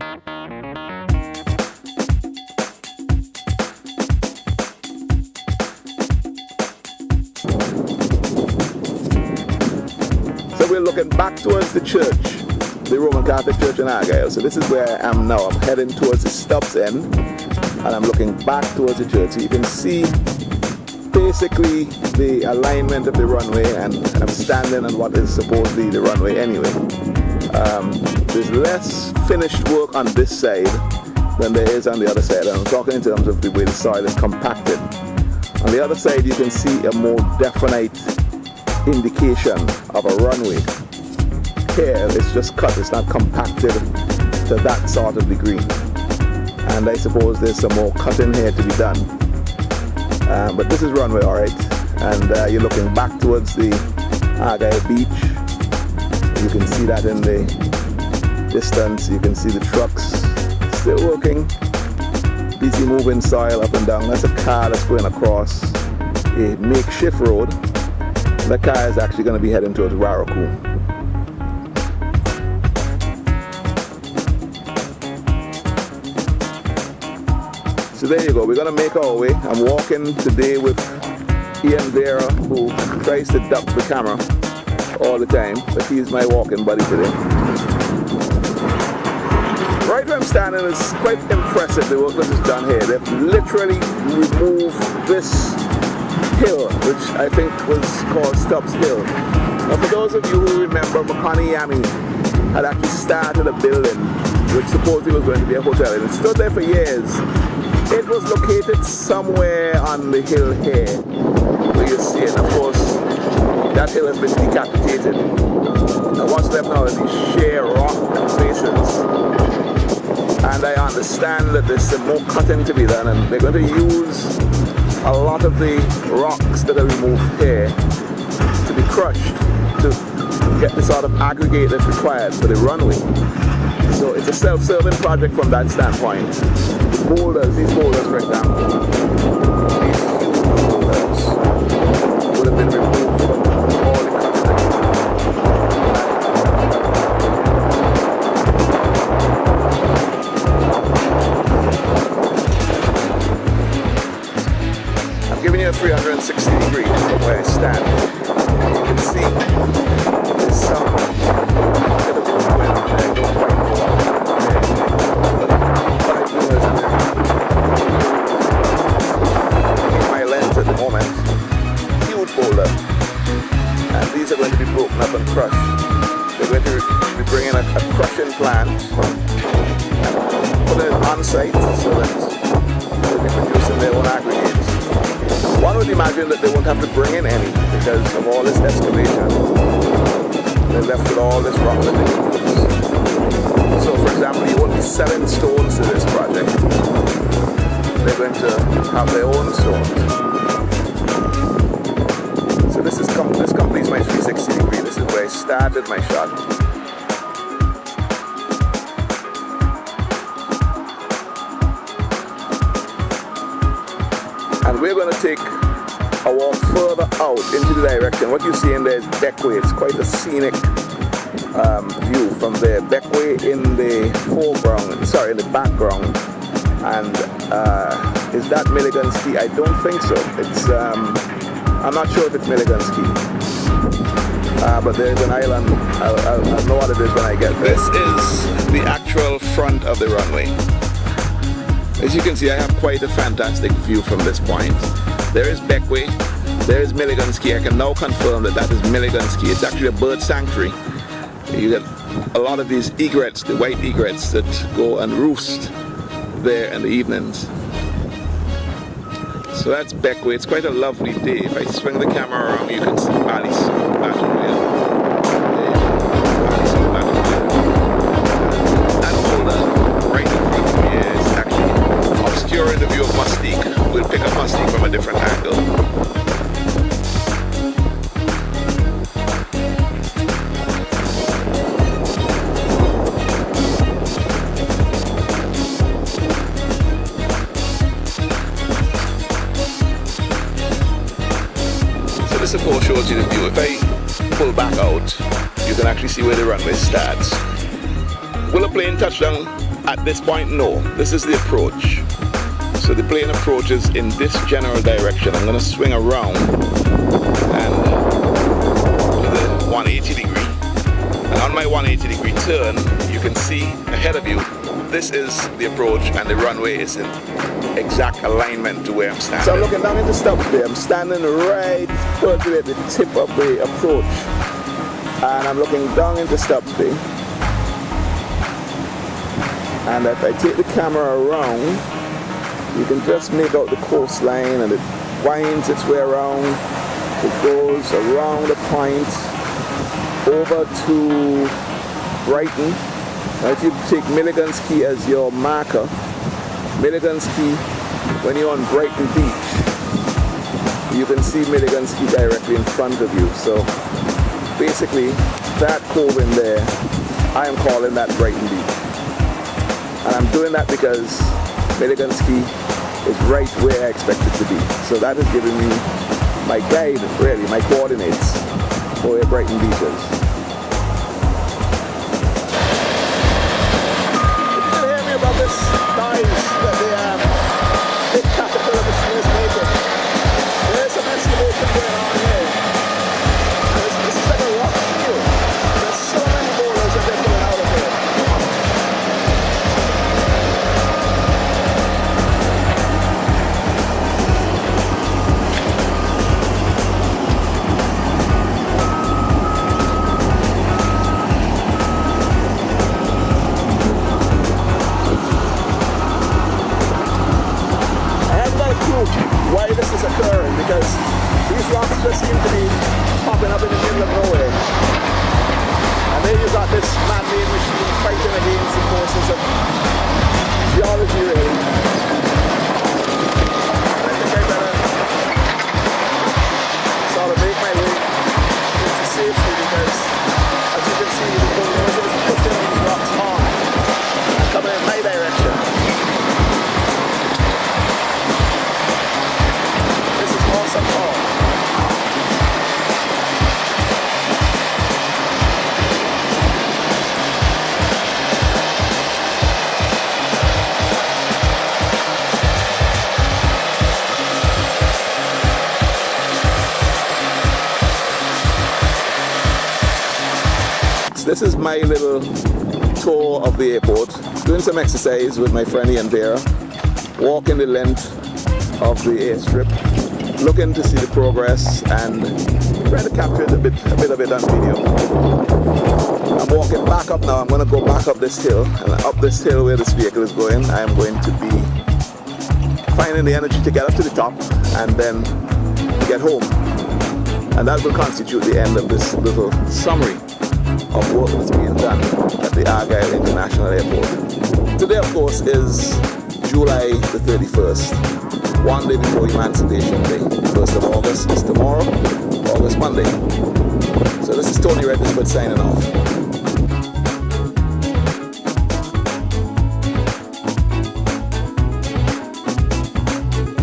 So we're looking back towards the church, the Roman Catholic Church in Argyle. So this is where I am now. I'm heading towards the Stubbs end, and I'm looking back towards the church. So you can see basically the alignment of the runway, and I'm standing on what is supposedly the runway anyway. There's less finished work on this side than there is on the other side. And I'm talking in terms of the way the soil is compacted. On the other side, you can see a more definite indication of a runway. Here, it's just cut, it's not compacted to that sort of degree. And I suppose there's some more cutting here to be done. But this is runway, alright. And you're looking back towards the Argyle beach. You can see that in the distance. You can see the trucks still working. Busy moving soil up and down. That's a car that's going across a makeshift road. The car is actually going to be heading towards Warraku. So there you go, we're going to make our way. I'm walking today with Ian Vera, who tries to duck the camera all the time, but he's my walking buddy today. Right where I'm standing is quite impressive, the work that is done here. They've literally removed this hill, which I think was called Stubbs Hill. Now for those of you who remember, Makani had actually started a building which supposedly was going to be a hotel, and it stood there for years. It was located somewhere on the hill here, where you see it. Of course, that hill has been decapitated. Now what's left now is these sheer rock faces. And I understand that there's some more cutting to be done, and they're going to use a lot of the rocks that are removed here to be crushed to get the sort of aggregate that's required for the runway. So it's a self-serving project from that standpoint. The boulders, these boulders for example, these boulders would have been removed from all the cutting. I'm giving you a 360 degree from where I stand. You can see there's some bit of wind. I don't quite know what I do is my lens at the moment. Huge boulder. And these are going to be broken up and crushed. They're going to be bringing a crushing plant and put it on site so that they'll be producing their own aggregates. One would imagine that they won't have to bring in any because of all this excavation. They're left with all this rock that they can use. So for example, you won't be selling stones to this project. They're going to have their own stones. So this completes my 360 degree. This is where I started my shot. And we're going to take a walk further out into the direction. What you see in there is Beckway. It's quite a scenic view from there. Beckway in the foreground, sorry, in the background. And is that Milligan's Key? I don't think so. It's I'm not sure if it's Milligan's Key. But there's an island. I'll know what it is when I get there. This is the actual front of the runway. As you can see, I have quite a fantastic view from this point. There is Beckway, there is Milligan's Key. I can now confirm that that is Milligan's Key. It's actually a bird sanctuary. You get a lot of these egrets, the white egrets that go and roost there in the evenings. So that's Beckway. It's quite a lovely day. If I swing the camera around, you can see Bally's Battle Wheel. Obscuring the view of Mustique. We'll pick up Mustique from a different angle. So this of course shows you the view. If I pull back out, you can actually see where the runway starts. Will a plane touch down At this point, no. This is the approach. So the plane approaches in this general direction. I'm going to swing around and do the 180 degree. And on my 180 degree turn, you can see ahead of you, this is the approach, and the runway is in exact alignment to where I'm standing. So I'm looking down into Stubbsby. I'm standing right virtually at the tip of the approach. And I'm looking down into Stubbsby. And if I take the camera around, you can just make out the coastline, and it winds its way around. It goes around the point over to Brighton. Now if you take Milligan's Key as your marker, Milligan's Key, when you're on Brighton Beach, you can see Milligan's Key directly in front of you. So basically, that cove in there, I am calling that Brighton Beach. And I'm doing that because Milligan's Key is right where I expect it to be. So that is giving me my guide, really, my coordinates for where Brighton Beach is. About this noise that the big caterpillar machine is making. There's some excavation going on here. And this is like a rock field. There's so many boulders that they're pulling out of here. Why this is occurring, because these rocks just seem to be popping up in the middle of nowhere. And then you've got this man-made machine fighting against the forces of geology, really. And I think I better sort of make my way into safety, because as you can see, the bulldozer is pushing these rocks hard and coming in my direction. Awesome call. This is my little tour of the airport, doing some exercise with my friend Ian Vera, walking the length of the airstrip, looking to see the progress and trying to capture a bit of it on video. I'm walking back up now. I'm going to go back up this hill, and up this hill where this vehicle is going, I am going to be finding the energy to get up to the top and then get home. And that will constitute the end of this little summary of work that's being done at the Argyle International Airport. Today, of course, is July the 31st. One day before Emancipation Day. 1st of August is tomorrow, August Monday. So this is Tony Redisford signing off.